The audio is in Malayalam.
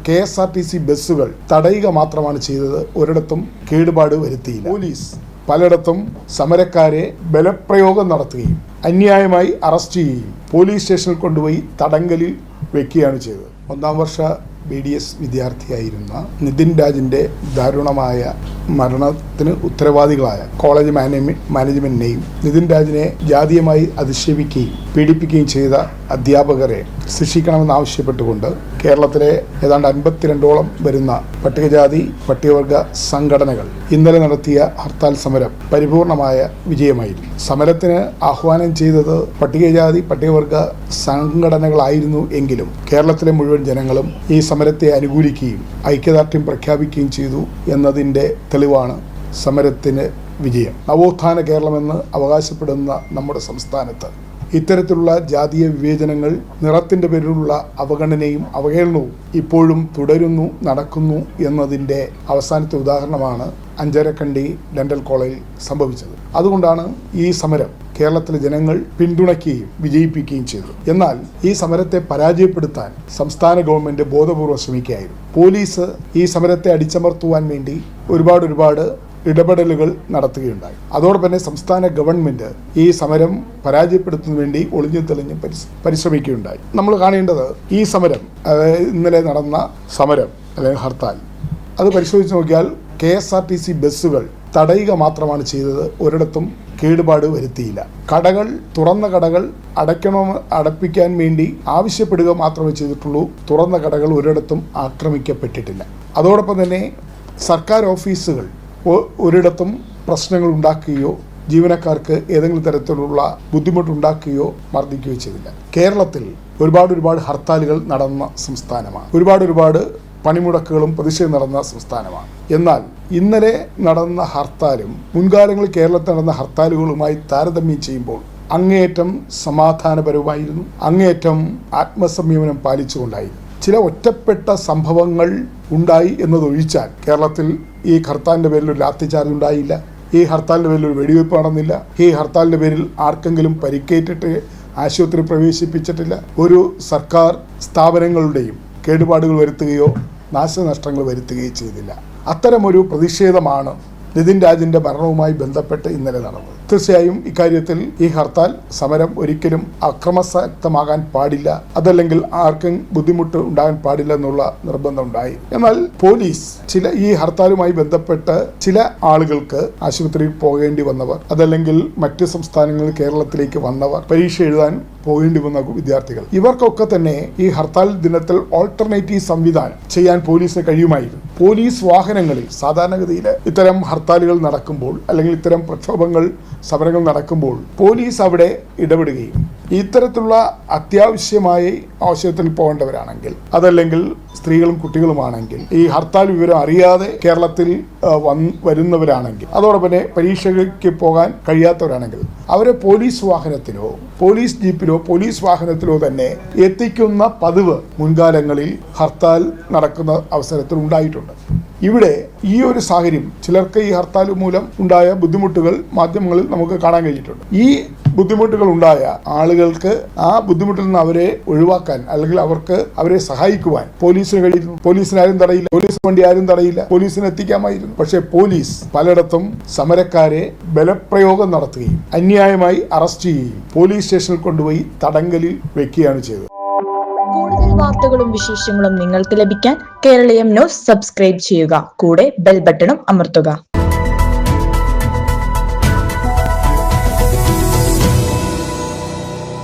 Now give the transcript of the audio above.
KSRTC ബസ്സുകൾ തടയുക മാത്രമാണ് ചെയ്തത്. ഒരിടത്തും കേടുപാട് വരുത്തിയില്ല. പോലീസ് പലയിടത്തും സമരക്കാരെ ബലപ്രയോഗം നടത്തുകയും അന്യായമായി അറസ്റ്റ് ചെയ്യുകയും പോലീസ് സ്റ്റേഷനിൽ കൊണ്ടുപോയി തടങ്കലിൽ വെക്കുകയാണ് ചെയ്തത്. 1ാം വർഷ BDS വിദ്യാർത്ഥിയായിരുന്ന നിതിൻ രാജിൻ്റെ ദാരുണമായ മരണത്തിന് ഉത്തരവാദികളായ കോളേജ് മാനേജ്മെന്റിനെയും നിതിൻ രാജിനെ ജാതീയമായി അധിക്ഷേപിക്കുകയും പീഡിപ്പിക്കുകയും ചെയ്ത അധ്യാപകരെ ശിക്ഷിക്കണമെന്നാവശ്യപ്പെട്ടുകൊണ്ട് കേരളത്തിലെ ഏതാണ്ട് 52ഓളം വരുന്ന പട്ടികജാതി പട്ടികവർഗ സംഘടനകൾ ഇന്നലെ നടത്തിയ ഹർത്താൽ സമരം പരിപൂർണമായ വിജയമായിരുന്നു. സമരത്തിന് ആഹ്വാനം ചെയ്തത് പട്ടികജാതി പട്ടികവർഗ സംഘടനകളായിരുന്നു എങ്കിലും കേരളത്തിലെ മുഴുവൻ ജനങ്ങളും ഈ സമരത്തെ അനുകൂലിക്കുകയും ഐക്യദാർഢ്യം പ്രഖ്യാപിക്കുകയും ചെയ്തു എന്നതിൻ്റെ തെളിവാണ് സമരത്തിന് വിജയം. നവോത്ഥാന കേരളമെന്ന് അവകാശപ്പെടുന്ന നമ്മുടെ സംസ്ഥാനത്ത് ഇത്തരത്തിലുള്ള ജാതീയ വിവേചനങ്ങൾ, നിറത്തിൻ്റെ പേരിലുള്ള അവഗണനയും അവഹേളനവും ഇപ്പോഴും തുടരുന്നു, നടക്കുന്നു എന്നതിൻ്റെ അവസാനത്തെ ഉദാഹരണമാണ് അഞ്ചരക്കണ്ടി ഡെന്റൽ കോളേജിൽ സംഭവിച്ചത്. അതുകൊണ്ടാണ് ഈ സമരം കേരളത്തിലെ ജനങ്ങൾ പിന്തുണയ്ക്കുകയും വിജയിപ്പിക്കുകയും ചെയ്തത്. എന്നാൽ ഈ സമരത്തെ പരാജയപ്പെടുത്താൻ സംസ്ഥാന ഗവൺമെന്റ് ബോധപൂർവ്വം ശ്രമിക്കുകയായിരുന്നു. പോലീസ് ഈ സമരത്തെ അടിച്ചമർത്തുവാൻ വേണ്ടി ഒരുപാട് ഇടപെടലുകൾ നടത്തുകയുണ്ടായി. അതോടൊപ്പം തന്നെ സംസ്ഥാന ഗവൺമെന്റ് ഈ സമരം പരാജയപ്പെടുത്തുന്നതിന് വേണ്ടി ഒളിഞ്ഞു തെളിഞ്ഞ് പരിശ്രമിക്കുകയുണ്ടായി. നമ്മൾ കാണേണ്ടത് ഈ സമരം, ഇന്നലെ നടന്ന സമരം അല്ലെങ്കിൽ ഹർത്താൽ, അത് പരിശോധിച്ച് നോക്കിയാൽ KSRTC ബസ്സുകൾ തടയുക മാത്രമാണ് ചെയ്തത്. ഒരിടത്തും കേടുപാട് വരുത്തിയില്ല. തുറന്ന കടകൾ അടപ്പിക്കാൻ വേണ്ടി ആവശ്യപ്പെടുക മാത്രമേ ചെയ്തിട്ടുള്ളൂ. തുറന്ന കടകൾ ഒരിടത്തും ആക്രമിക്കപ്പെട്ടിട്ടില്ല. അതോടൊപ്പം തന്നെ സർക്കാർ ഓഫീസുകൾ ഒരിടത്തും പ്രശ്നങ്ങൾ ഉണ്ടാക്കുകയോ ജീവനക്കാർക്ക് ഏതെങ്കിലും തരത്തിലുള്ള ബുദ്ധിമുട്ടുണ്ടാക്കുകയോ മർദ്ദിക്കുകയോ ചെയ്തില്ല. കേരളത്തിൽ ഒരുപാട് ഹർത്താലുകൾ നടന്ന സംസ്ഥാനമാണ്. ഒരുപാട് പണിമുടക്കുകളും പ്രതിഷേധം നടന്ന സംസ്ഥാനമാണ്. എന്നാൽ ഇന്നലെ നടന്ന ഹർത്താലും മുൻകാലങ്ങളിൽ കേരളത്തിൽ നടന്ന ഹർത്താലുകളുമായി താരതമ്യം ചെയ്യുമ്പോൾ അങ്ങേയറ്റം സമാധാനപരമായിരുന്നു, അങ്ങേയറ്റം ആത്മസംയമനം പാലിച്ചുകൊണ്ടായിരുന്നു. ചില ഒറ്റപ്പെട്ട സംഭവങ്ങൾ ഉണ്ടായി എന്നതൊഴിച്ചാൽ കേരളത്തിൽ ഈ ഹർത്താലിൻ്റെ പേരിൽ ഒരു ലാത്തിചാർജ് ഉണ്ടായില്ല. ഈ ഹർത്താലിൻ്റെ പേരിൽ ഒരു വെടിവെയ്പ്പ് നടന്നില്ല. ഈ ഹർത്താലിൻ്റെ പേരിൽ ആർക്കെങ്കിലും പരിക്കേറ്റിട്ട് ആശുപത്രി പ്രവേശിപ്പിച്ചിട്ടില്ല. ഒരു സർക്കാർ സ്ഥാപനങ്ങളുടെയും കേടുപാടുകൾ വരുത്തുകയോ നാശനഷ്ടങ്ങൾ വരുത്തുകയോ ചെയ്തില്ല. അത്തരമൊരു പ്രതിഷേധമാണ് നിതിൻ രാജിൻ്റെ മരണവുമായി ബന്ധപ്പെട്ട് ഇന്നലെ നടന്നത്. തീർച്ചയായും ഇക്കാര്യത്തിൽ ഈ ഹർത്താൽ സമരം ഒരിക്കലും അക്രമസക്തമാകാൻ പാടില്ല, അതല്ലെങ്കിൽ ആർക്കും ബുദ്ധിമുട്ട് ഉണ്ടാകാൻ പാടില്ല എന്നുള്ള നിർബന്ധം ഉണ്ടായി. എന്നാൽ പോലീസ് ഈ ഹർത്താലുമായി ബന്ധപ്പെട്ട് ചില ആളുകൾക്ക് ആശുപത്രിയിൽ പോകേണ്ടി വന്നവർ, അതല്ലെങ്കിൽ മറ്റ് സംസ്ഥാനങ്ങളിൽ കേരളത്തിലേക്ക് വന്നവർ, പരീക്ഷ എഴുതാൻ പോകേണ്ടി വന്ന വിദ്യാർത്ഥികൾ, ഇവർക്കൊക്കെ തന്നെ ഈ ഹർത്താൽ ദിനത്തിൽ ഓൾട്ടർനേറ്റീവ് സംവിധാനം ചെയ്യാൻ പോലീസിന് കഴിയുമായിരുന്നു. പോലീസ് വാഹനങ്ങളിൽ സാധാരണഗതിയിൽ ഇത്തരം ഹർത്താലുകൾ നടക്കുമ്പോൾ അല്ലെങ്കിൽ ഇത്തരം പ്രക്ഷോഭങ്ങൾ സമരങ്ങൾ നടക്കുമ്പോൾ പോലീസ് അവിടെ ഇടപെടുകയും ഇത്തരത്തിലുള്ള അത്യാവശ്യമായി ആവശ്യത്തിൽ പോകേണ്ടവരാണെങ്കിൽ, അതല്ലെങ്കിൽ സ്ത്രീകളും കുട്ടികളുമാണെങ്കിൽ, ഈ ഹർത്താൽ വിവരം അറിയാതെ കേരളത്തിൽ വരുന്നവരാണെങ്കിൽ, അതോടൊപ്പം തന്നെ പരീക്ഷയ്ക്ക് പോകാൻ കഴിയാത്തവരാണെങ്കിൽ അവരെ പോലീസ് വാഹനത്തിലോ പോലീസ് ജീപ്പിലോ പോലീസ് വാഹനത്തിലോ തന്നെ എത്തിക്കുന്ന പതിവ് മുൻകാലങ്ങളിൽ ഹർത്താൽ നടക്കുന്ന അവസരത്തിൽ ഉണ്ടായിട്ടുണ്ട്. ഇവിടെ ഈ ഒരു സാഹചര്യം, ചിലർക്ക് ഈ ഹർത്താൽ മൂലം ഉണ്ടായ ബുദ്ധിമുട്ടുകൾ മാധ്യമങ്ങളിൽ നമുക്ക് കാണാൻ കഴിഞ്ഞിട്ടുണ്ട്. ഈ ബുദ്ധിമുട്ടുകൾ ഉണ്ടായ ആളുകൾക്ക് ആ ബുദ്ധിമുട്ടിൽ നിന്ന് അവരെ ഒഴിവാക്കാൻ, അല്ലെങ്കിൽ അവരെ സഹായിക്കുവാൻ പോലീസിന് കഴിയുന്നു. പോലീസിന് ആരും തടയില്ല, പോലീസ് വണ്ടി ആരും തടയില്ല, പോലീസിന് എത്തിക്കാമായിരുന്നു. പക്ഷേ പോലീസ് പലയിടത്തും സമരക്കാരെ ബലപ്രയോഗം നടത്തുകയും അന്യായമായി അറസ്റ്റ് ചെയ്യുകയും പോലീസ് സ്റ്റേഷനിൽ കൊണ്ടുപോയി തടങ്കലിൽ വെക്കുകയാണ് ചെയ്തത്. കൂടുതൽ വാർത്തകളും വിശേഷങ്ങളും നിങ്ങൾക്ക് ലഭിക്കാൻ കേരളീയം ന്യൂസ് സബ്സ്ക്രൈബ് ചെയ്യുക. കൂടെ ബെൽ ബട്ടണും അമർത്തുക.